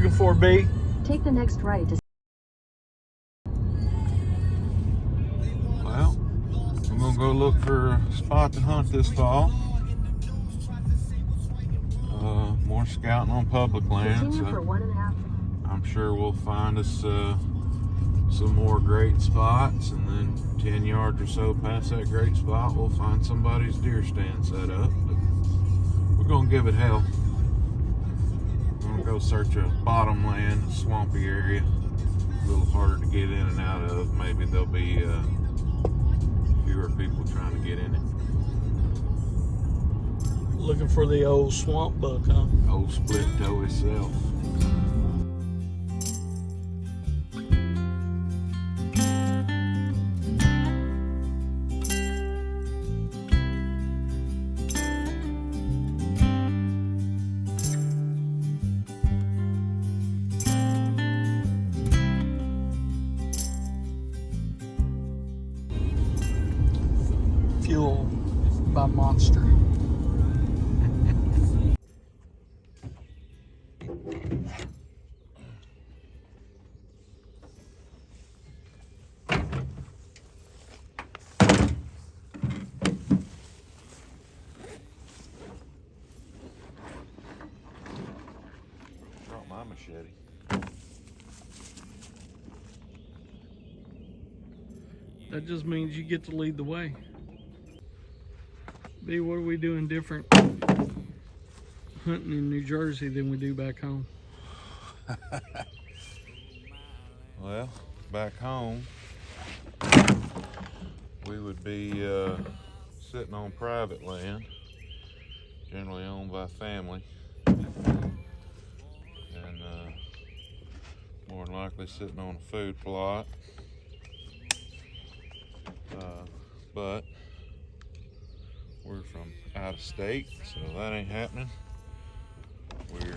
looking for, B? Take the next right to... Well, I'm gonna go look for a spot to hunt this fall. More scouting on public land. Continue for 1.5. I'm sure we'll find us some more great spots, and then 10 yards or so past that great spot, we'll find somebody's deer stand set up. But we're gonna give it hell. I'm gonna go search a bottomland, swampy area, a little harder to get in and out of. Maybe there'll be fewer people trying to get in it. Looking for the old swamp buck, huh? Old split toe itself. Fuel by Monster. Drop my machete. That just means you get to lead the way. B, what are we doing different hunting in New Jersey than we do back home? Well, back home, we would be sitting on private land, generally owned by family, and more than likely sitting on a food plot. But we're from out of state, so that ain't happening. We're,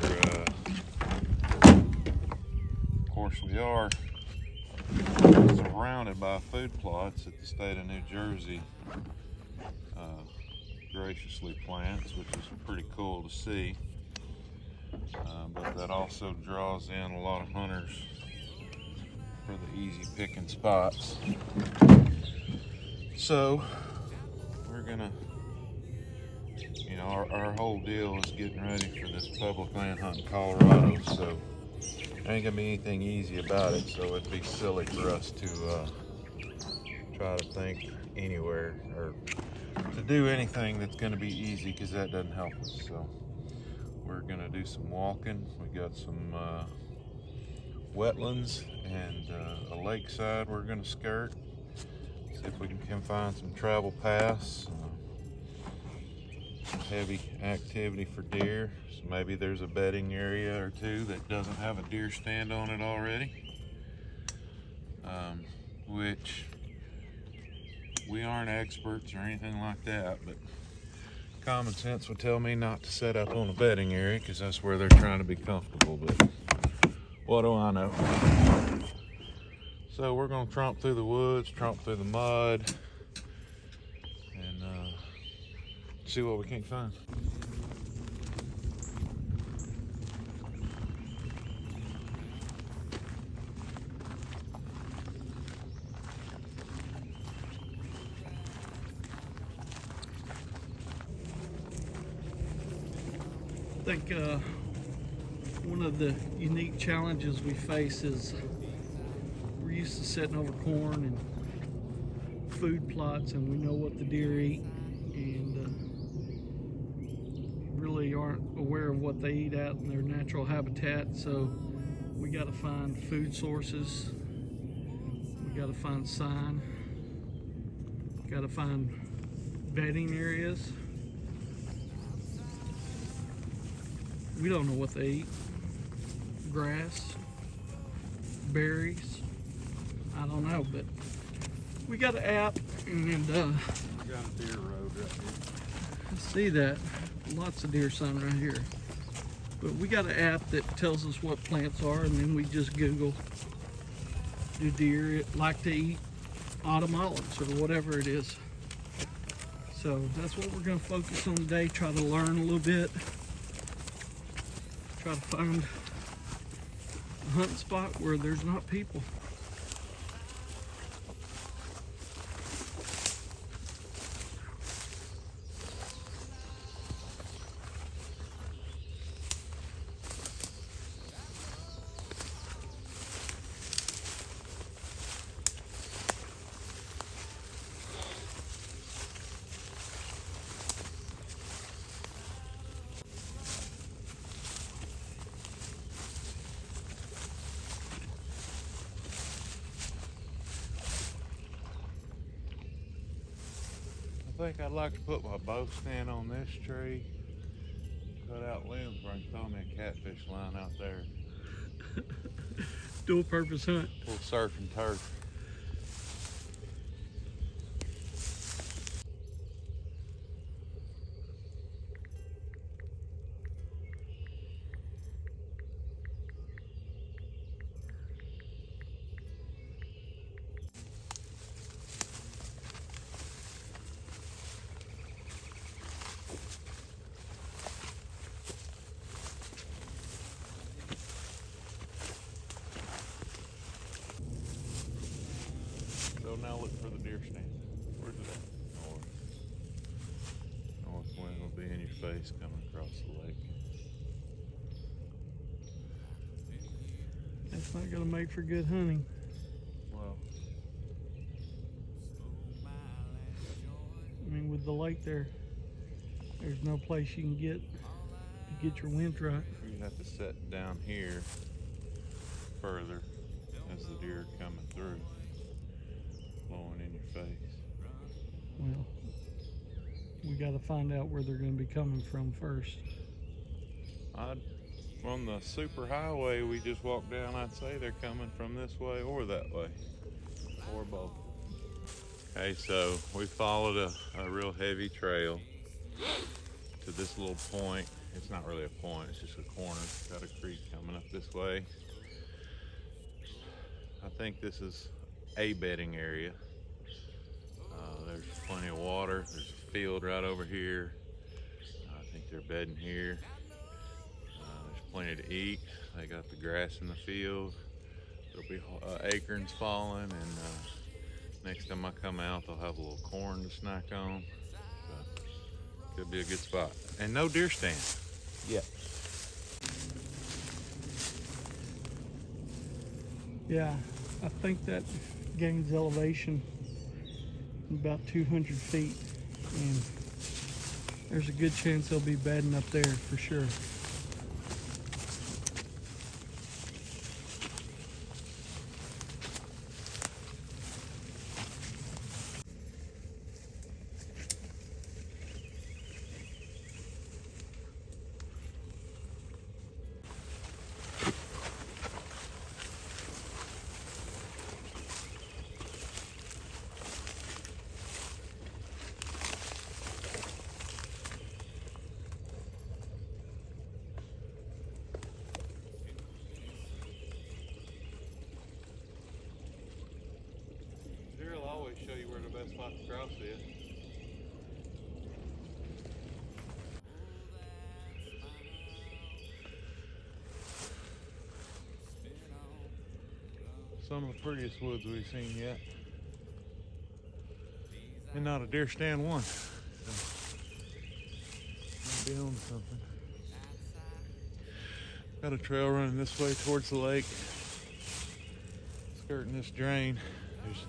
of course, we are surrounded by food plots that the state of New Jersey graciously plants, which is pretty cool to see. But that also draws in a lot of hunters for the easy picking spots. So we're gonna, you know, our whole deal is getting ready for this public land hunt in Colorado, so ain't gonna be anything easy about it. So it'd be silly for us to try to think anywhere or to do anything that's gonna be easy, because that doesn't help us. So we're gonna do some walking. We got some wetlands and a lakeside we're gonna skirt. See if we can find some travel paths, some heavy activity for deer. So maybe there's a bedding area or two that doesn't have a deer stand on it already, which we aren't experts or anything like that, but common sense would tell me not to set up on a bedding area, because that's where they're trying to be comfortable. But what do I know? So we're gonna tromp through the woods, tromp through the mud, and see what we can't find. I think one of the unique challenges we face is we're used to sitting over corn and food plots, and we know what the deer eat, and really aren't aware of what they eat out in their natural habitat. So we got to find food sources, we got to find sign, got to find bedding areas. We don't know what they eat. Grass, berries, I don't know, but we got an app, and We got a deer road right here. I see that. Lots of deer sign right here. But we got an app that tells us what plants are, and then we just Google, do deer like to eat autumn olives or whatever it is. So that's what we're going to focus on today, try to learn a little bit, try to find a hunting spot where there's not people. I think I'd like to put my bow stand on this tree, cut out limbs where I can throw me a catfish line out there. Dual purpose hunt. A little surf and turf. So now look for the deer stand. Where's it at? North. North wind will be in your face coming across the lake. That's not gonna make for good hunting. Well, I mean, with the lake there, there's no place you can get to get your wind right. you have to set down here further as the deer are coming through, blowing in your face. Well, we got to find out where they're going to be coming from first. On the super highway we just walked down, I'd say they're coming from this way or that way, or both. Okay, so we followed a real heavy trail to this little point. It's not really a point, it's just a corner. Got a creek coming up this way. I think this is a bedding area. There's plenty of water. There's a field right over here. I think they're bedding here. There's plenty to eat. They got the grass in the field. There'll be acorns falling, and next time I come out, they'll have a little corn to snack on. So, could be a good spot. And no deer stand. Yeah. Yeah, I think that gains elevation about 200 feet, and there's a good chance they'll be bedding up there for sure. Deer will always show you where the best spot to cross is. Some of the prettiest woods we've seen yet. And not a deer stand one. So, might be on something. Got a trail running this way towards the lake. Skirting this drain. There's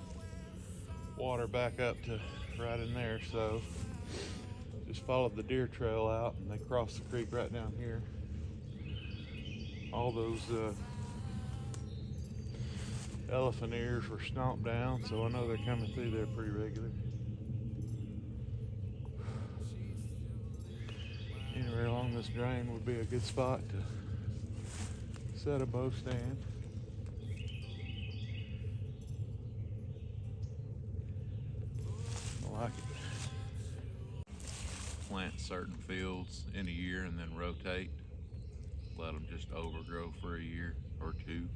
water back up to right in there, so just followed the deer trail out and they crossed the creek right down here. All those elephant ears were stomped down, so I know they're coming through there pretty regular. Anywhere along this drain would be a good spot to set a bow stand. I like it. Plant certain fields in a year and then rotate. Let them just overgrow for a year or two.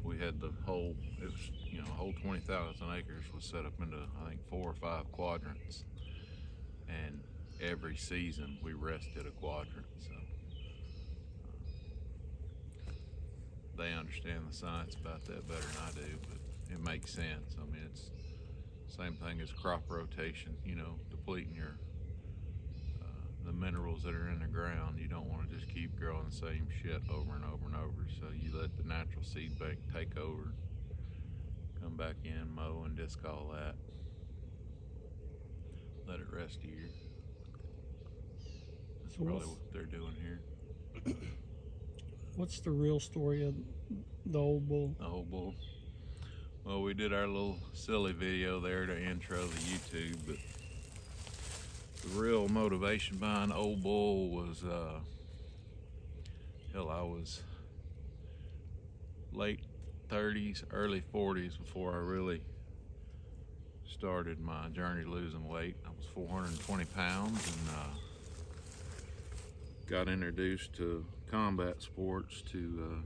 We had the whole, it was, a whole 20,000 acres was set up into, I think, 4 or 5 quadrants. And every season we rested a quadrant. So they understand the science about that better than I do, but it makes sense. I mean, it's the same thing as crop rotation, you know, depleting the minerals that are in the ground. You don't want to just keep growing the same shit over and over and over. So you let the natural seed bank take over, come back in, mow and disc all that. Let it rest a year. That's So probably what they're doing here. What's the real story of the old bull? The old bull. Well, we did our little silly video there to intro the YouTube, but the real motivation behind Old Bull was, hell, I was late 30s, early 40s before I really started my journey losing weight. I was 420 pounds and got introduced to combat sports to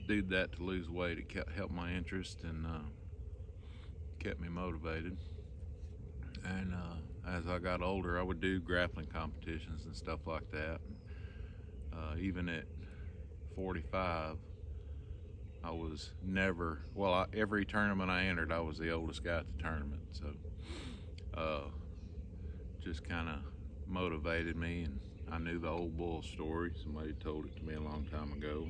do that to lose weight. It helped my interest and kept me motivated. And as I got older, I would do grappling competitions and stuff like that. Even at 45, I was never, well, every tournament I entered, I was the oldest guy at the tournament. So just kind of motivated me, and I knew the Old Bull story. Somebody told it to me a long time ago.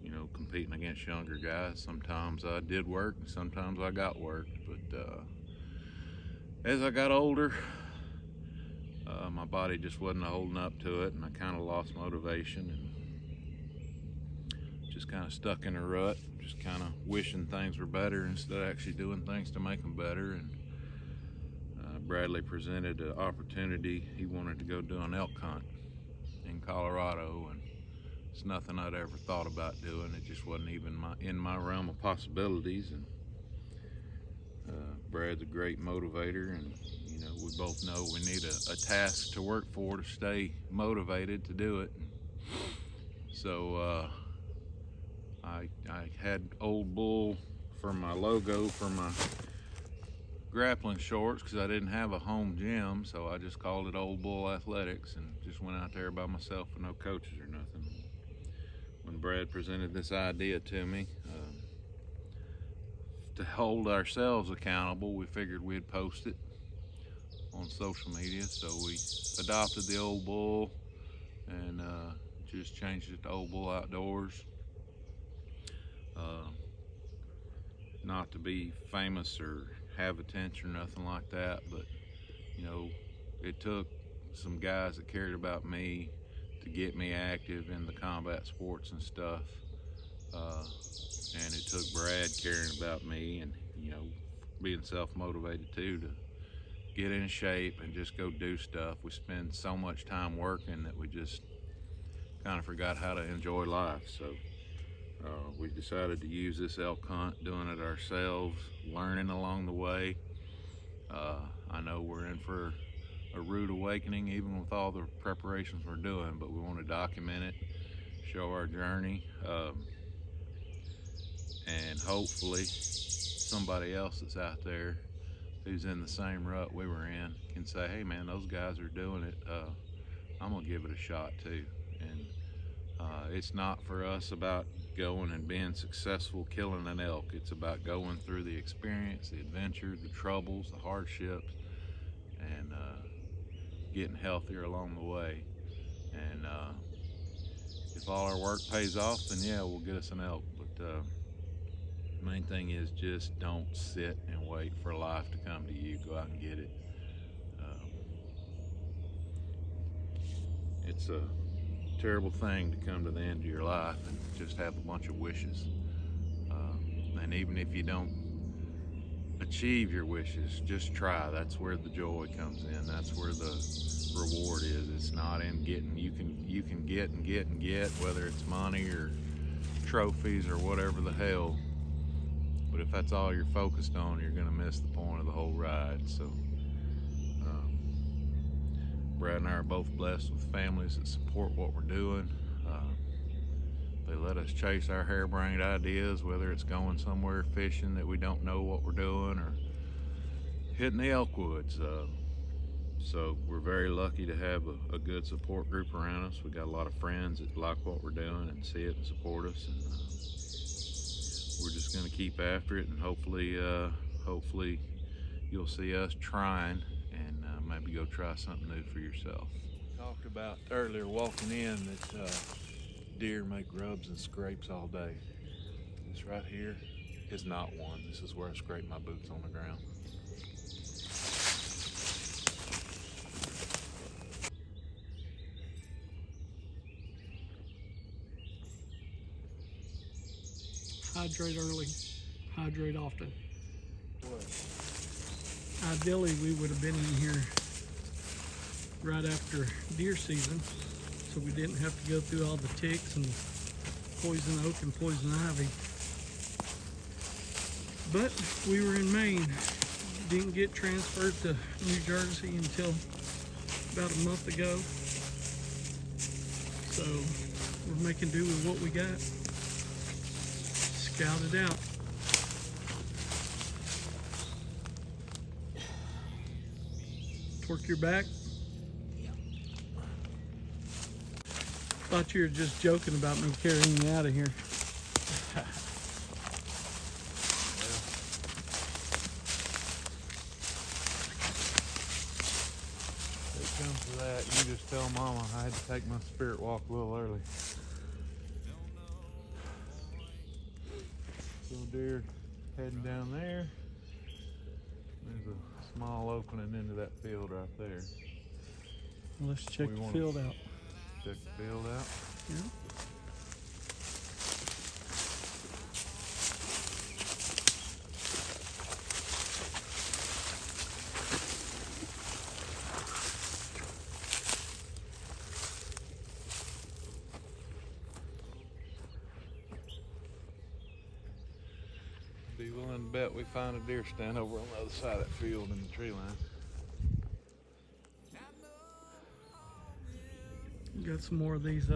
You know, competing against younger guys, sometimes I did work and sometimes I got worked, but as I got older, my body just wasn't holding up to it, and I kind of lost motivation and just kind of stuck in a rut, just kind of wishing things were better instead of actually doing things to make them better. And Bradley presented an opportunity. He wanted to go do an elk hunt in Colorado, and it's nothing I'd ever thought about doing. It just wasn't even in my realm of possibilities. And Brad's a great motivator, and you know, we both know we need a task to work for to stay motivated to do it. So I had Old Bull for my logo for my grappling shorts because I didn't have a home gym, so I just called it Old Bull Athletics and just went out there by myself with no coaches or nothing. When Brad presented this idea to me, to hold ourselves accountable, we figured we'd post it on social media. So we adopted the Old Bull and just changed it to Old Bull Outdoors. Not to be famous or have attention or nothing like that, but you know, it took some guys that cared about me to get me active in the combat sports and stuff, and it took Brad caring about me and, you know, being self-motivated too to get in shape and just go do stuff. We spend so much time working that we just kind of forgot how to enjoy life. So we decided to use this elk hunt, doing it ourselves, learning along the way. I know we're in for a rude awakening even with all the preparations we're doing, but we want to document it, show our journey, and hopefully somebody else that's out there who's in the same rut we were in can say, hey man, those guys are doing it, I'm gonna give it a shot too. And it's not for us about going and being successful killing an elk. It's about going through the experience, the adventure, the troubles, the hardships, and getting healthier along the way. And if all our work pays off, then yeah, we'll get us an elk. But the main thing is just don't sit and wait for life to come to you. Go out and get it. It's a terrible thing to come to the end of your life and just have a bunch of wishes. And even if you don't achieve your wishes, just try. That's where the joy comes in. That's where the reward is. It's not in getting. You can get and get and get, whether it's money or trophies or whatever the hell. But if that's all you're focused on, you're gonna miss the point of the whole ride. So Brad and I are both blessed with families that support what we're doing. They let us chase our harebrained ideas, whether it's going somewhere fishing that we don't know what we're doing or hitting the elk woods. So we're very lucky to have a good support group around us. We got a lot of friends that like what we're doing and see it and support us, and we're just going to keep after it, and hopefully you'll see us trying and maybe go try something new for yourself. Talked about earlier walking in that deer make rubs and scrapes all day. This right here is not one. This is where I scrape my boots on the ground. Hydrate early, hydrate often. Ideally, we would have been in here right after deer season, so we didn't have to go through all the ticks and poison oak and poison ivy. But we were in Maine, didn't get transferred to New Jersey until about a month ago. So we're making do with what we got. Scout it out. Torque your back. Thought you were just joking about me carrying you out of here. When it comes to that, you just tell Mama I had to take my spirit walk a little early. Little deer heading down there. There's a small opening into that field right there. Let's check We the wanna- field out. Check the field out. Yeah. Be willing to bet we find a deer stand over on the other side of that field in the tree line. Got some more of these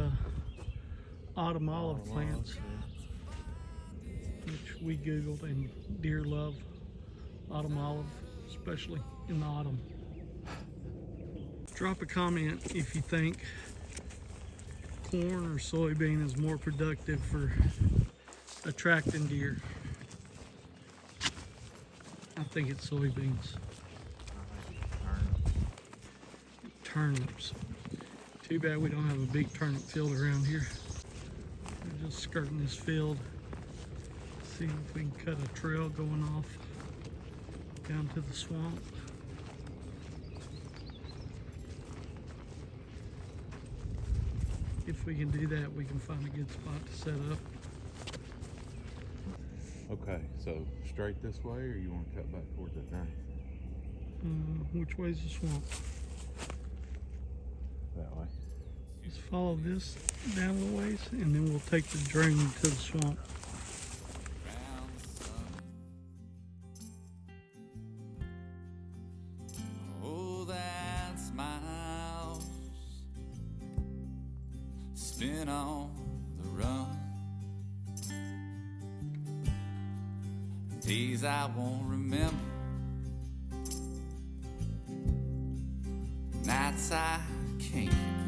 autumn olive plants, which we Googled, and deer love autumn olive, especially in the autumn. Drop a comment if you think corn or soybean is more productive for attracting deer. I think it's soybeans. Turnips. Too bad we don't have a big turnip field around here. We're just skirting this field. See if we can cut a trail going off down to the swamp. If we can do that, we can find a good spot to set up. Okay, so straight this way, or you want to cut back towards that drain? Which way's the swamp? That way. Let's follow this down a ways, and then we'll take the drain to the swamp. Oh, that smiles spin on the run. Days I won't remember, nights I can't forget.